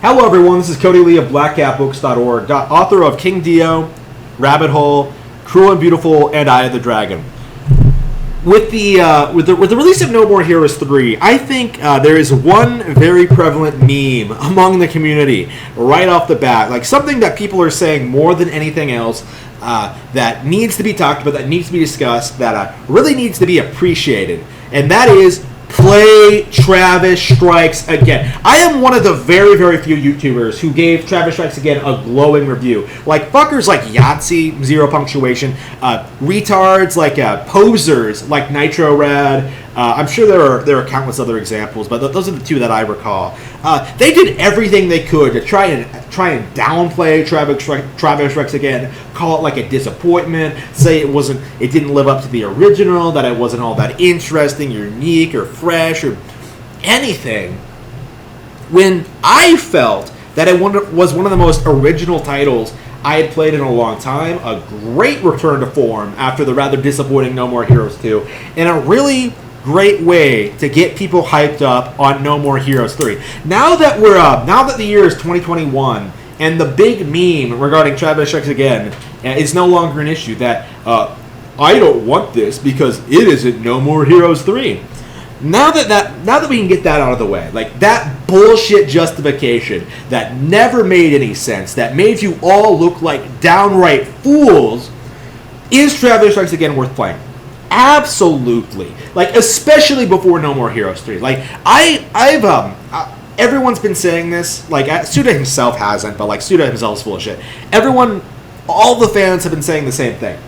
Hello, everyone. This is Cody Lee of BlackCatBooks.org, author of King Dio, Rabbit Hole, Cruel and Beautiful, and Eye of the Dragon. With the release of No More Heroes 3, I think there is one very prevalent meme among the community right off the bat, like something that people are saying more than anything else that needs to be talked about, that needs to be discussed, that really needs to be appreciated, and that is play Travis Strikes Again. I am one of the very, very few YouTubers who gave Travis Strikes Again a glowing review. Like fuckers like Yahtzee, zero punctuation, retards like posers like Nitro Rad. I'm sure there are countless other examples, but those are the two that I recall. They did everything they could to try and downplay Travis Strikes Again, call it like a disappointment, say it didn't live up to the original, that it wasn't all that interesting, unique, or fresh, or anything. When I felt that it was one of the most original titles I had played in a long time, a great return to form after the rather disappointing No More Heroes 2, and a really great way to get people hyped up on No More Heroes 3. Now that the year is 2021 and the big meme regarding Travis Strikes Again is no longer an issue, that I don't want this because it isn't No More Heroes 3. Now that we can get that out of the way, like that bullshit justification that never made any sense, that made you all look like downright fools, is Travis Strikes Again worth playing? Absolutely. Like, especially before No More Heroes 3. Like, everyone's been saying this. Like, Suda himself hasn't, but like Suda himself is full of shit. All the fans have been saying the same thing.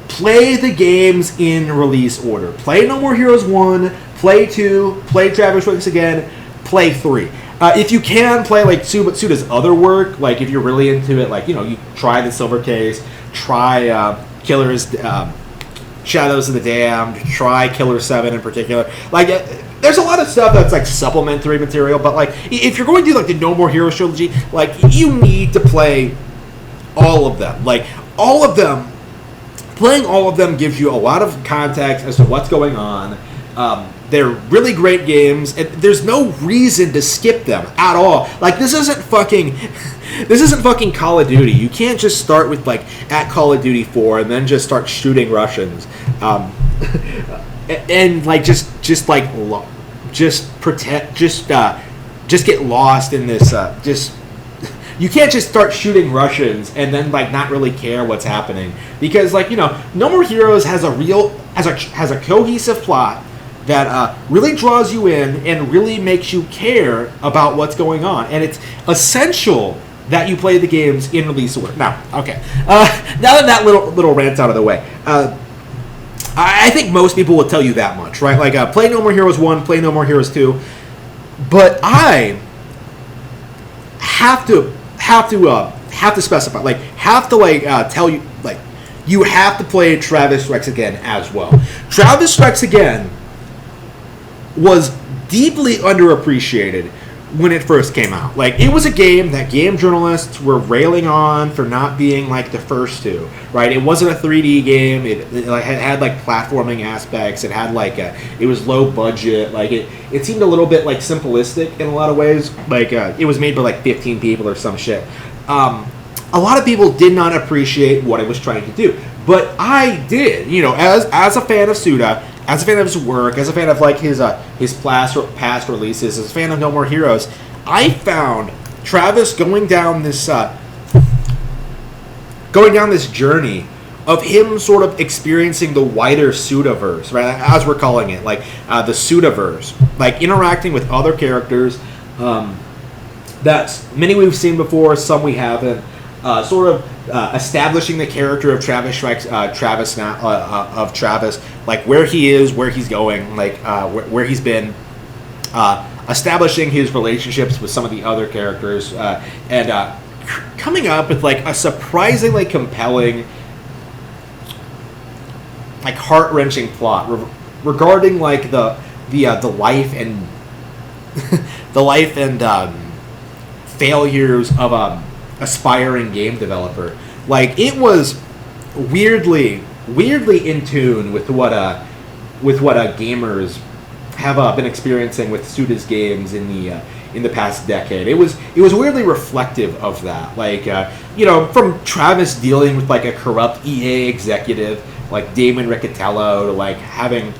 Play the games in release order. Play No More Heroes 1, play 2, play Travis Strikes Again, play 3. If you can play like Suda's other work, like if you're really into it, like, you try the Silver Case, try Killer's Shadows of the Damned, try Killer 7 in particular. Like, there's a lot of stuff that's like supplementary material, but like if you're going to do like the No More Heroes trilogy, like you need to play all of them. Like all of them. Playing all of them gives you a lot of context as to what's going on. They're really great games, and there's no reason to skip them at all. Like this isn't fucking Call of Duty. You can't just start with like at Call of Duty 4 and then just start shooting Russians, and like just get lost in this. You can't just start shooting Russians and then like not really care what's happening, because like No More Heroes has a cohesive plot that really draws you in and really makes you care about what's going on, and it's essential that you play the games in release order. Now, okay, now that little rant's out of the way, I think most people will tell you that much, right? Like play No More Heroes 1, play No More Heroes 2, but I have to specify, like have to tell you, like you have to play Travis Strikes Again as well. Travis Strikes Again was deeply underappreciated when it first came out. Like it was a game that game journalists were railing on for not being like the first two, right? It wasn't a 3D game. It had like platforming aspects. It had like it was low budget. Like it seemed a little bit like simplistic in a lot of ways. Like it was made by like 15 people or some shit. A lot of people did not appreciate what it was trying to do, but I did. As a fan of Suda, as a fan of his work, as a fan of like his past releases, as a fan of No More Heroes, I found Travis going down this journey of him sort of experiencing the wider Sudaverse, right? As we're calling it, like the Sudaverse, like interacting with other characters. That's many we've seen before, some we haven't. Establishing the character of Travis, like where he is, where he's going, like where he's been, establishing his relationships with some of the other characters, and coming up with like a surprisingly compelling, like heart-wrenching plot regarding like the life and the life and failures of aspiring game developer. Like it was weirdly in tune with what gamers have been experiencing with Suda's games in in the past decade. It was weirdly reflective of that. Like from Travis dealing with like a corrupt EA executive like Damon Riccatello to like having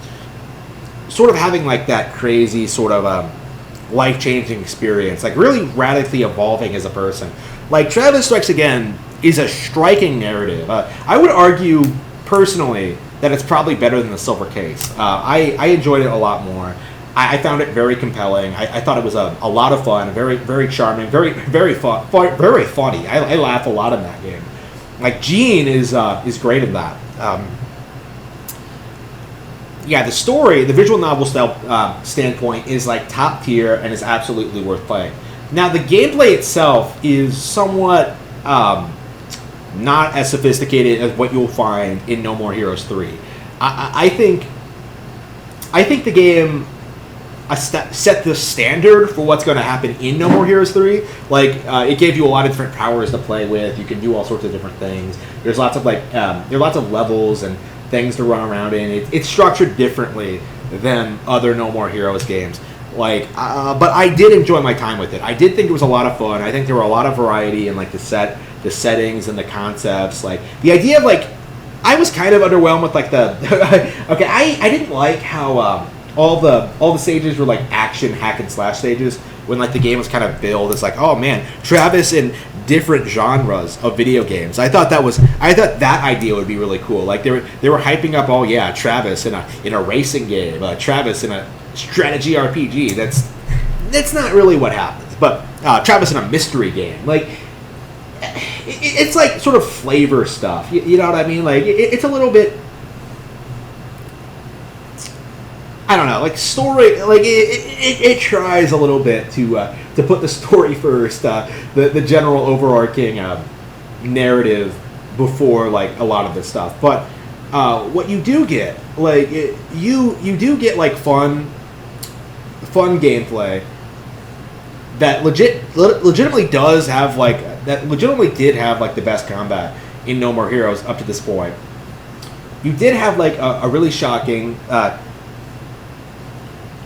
like that crazy sort of life-changing experience, like really radically evolving as a person. Like Travis Strikes Again is a striking narrative. I would argue personally that it's probably better than The Silver Case. I enjoyed it a lot more. I found it very compelling. I thought it was a lot of fun, very very charming, very very very funny. I laugh a lot in that game. Like Gene is great in that. The story, the visual novel style standpoint is like top tier and is absolutely worth playing. Now the gameplay itself is somewhat not as sophisticated as what you'll find in No More Heroes 3. I think the game set the standard for what's going to happen in No More Heroes 3. Like it gave you a lot of different powers to play with. You can do all sorts of different things. There's lots of lots of levels and things to run around in. It's structured differently than other No More Heroes games. But I did enjoy my time with it. I did think it was a lot of fun. I think there were a lot of variety in like the settings and the concepts. Like the idea of like, I was kind of underwhelmed with like the. Okay, I didn't like how all the stages were like action hack and slash stages when like the game was kind of billed as like, oh man, Travis in different genres of video games. I thought that idea would be really cool. Like they were hyping up, oh yeah, Travis in a racing game, Travis in a strategy RPG. That's not really what happens. But Travis in a mystery game, like it's like sort of flavor stuff. You know what I mean? Like it's a little bit. I don't know, like story, like it tries a little bit to put the story first, the general overarching narrative before like a lot of this stuff. But what you do get, like you do get like fun gameplay that legitimately does have like that legitimately did have like the best combat in No More Heroes up to this point. You did have like a really shocking.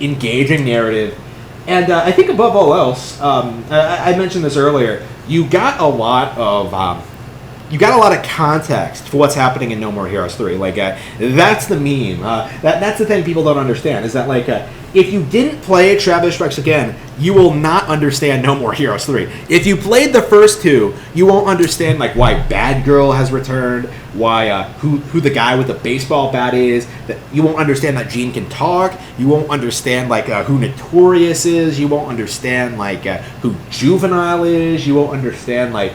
Engaging narrative, and I think above all else, I mentioned this earlier. You got a lot of context for what's happening in No More Heroes 3. Like that's the meme. That's the thing people don't understand is that like if you didn't play Travis Strikes Again, you will not understand No More Heroes 3. If you played the first two, you won't understand like why Bad Girl has returned, why who the guy with the baseball bat is. That you won't understand that Gene can talk. You won't understand like who Notorious is. You won't understand like who Juvenile is. You won't understand like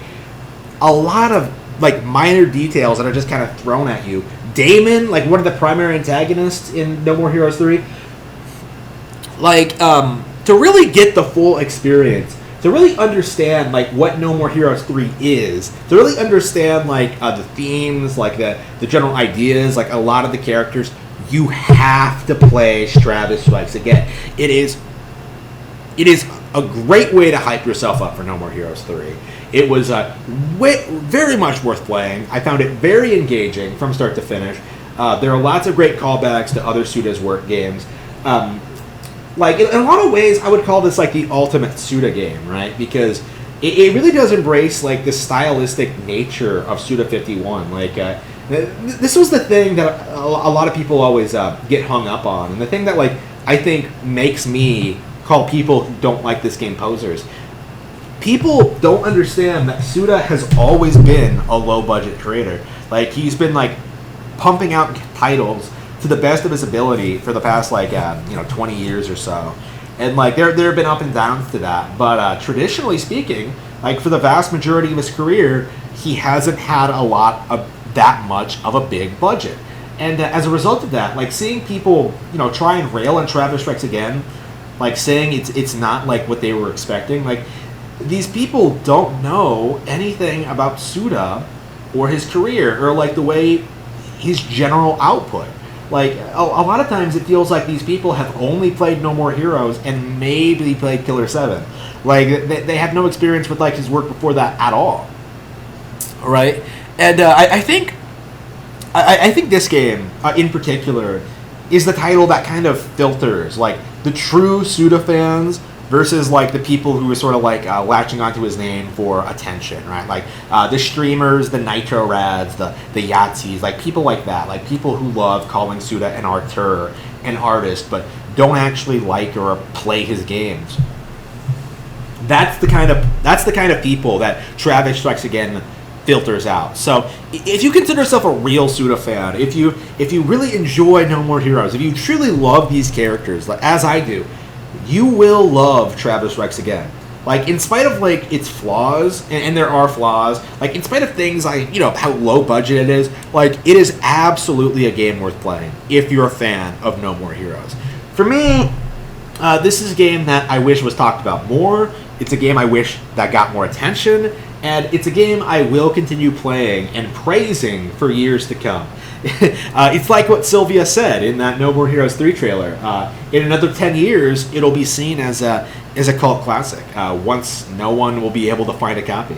a lot of like minor details that are just kind of thrown at you. Damon, like one of the primary antagonists in No More Heroes 3. Like, to really get the full experience, to really understand, like, what No More Heroes 3 is, to really understand, like, the themes, like, the general ideas, like, a lot of the characters, you have to play Travis Strikes Again. It is a great way to hype yourself up for No More Heroes 3. It was very much worth playing. I found it very engaging from start to finish. There are lots of great callbacks to other Suda's work games. Like, in a lot of ways, I would call this, like, the ultimate Suda game, right? Because it really does embrace, like, the stylistic nature of Suda 51. Like, this was the thing that a lot of people always get hung up on. And the thing that, like, I think makes me call people who don't like this game posers. People don't understand that Suda has always been a low-budget creator. Like, he's been, like, pumping out titles to the best of his ability for the past 20 years or so, and like there have been up and downs to that, but traditionally speaking, like for the vast majority of his career, he hasn't had a lot of that much of a big budget, and as a result of that, like seeing people try and rail on Travis Strikes Again, like saying it's not like what they were expecting, like these people don't know anything about Suda or his career or like the way his general output. Like, a lot of times it feels like these people have only played No More Heroes and maybe played Killer 7. Like, they have no experience with, like, his work before that at all. Right? And I think this game, in particular, is the title that kind of filters, like, the true Suda fans versus like the people who are sort of like latching onto his name for attention, right? Like the streamers, the Nitro Rads, the Yahtzees, like people like that, like people who love calling Suda an auteur, an artist, but don't actually like or play his games. That's the kind of people that Travis Strikes Again filters out. So if you consider yourself a real Suda fan, if you really enjoy No More Heroes, if you truly love these characters, like as I do, you will love Travis Strikes Again. Like, in spite of like its flaws, and there are flaws, like in spite of things like, you know, how low budget it is, like it is absolutely a game worth playing if you're a fan of No More Heroes. For me, this is a game that I wish was talked about more. It's a game I wish that got more attention, and it's a game I will continue playing and praising for years to come. It's like what Sylvia said in that No More Heroes 3 trailer. In another 10 years, it'll be seen as a cult classic, once no one will be able to find a copy.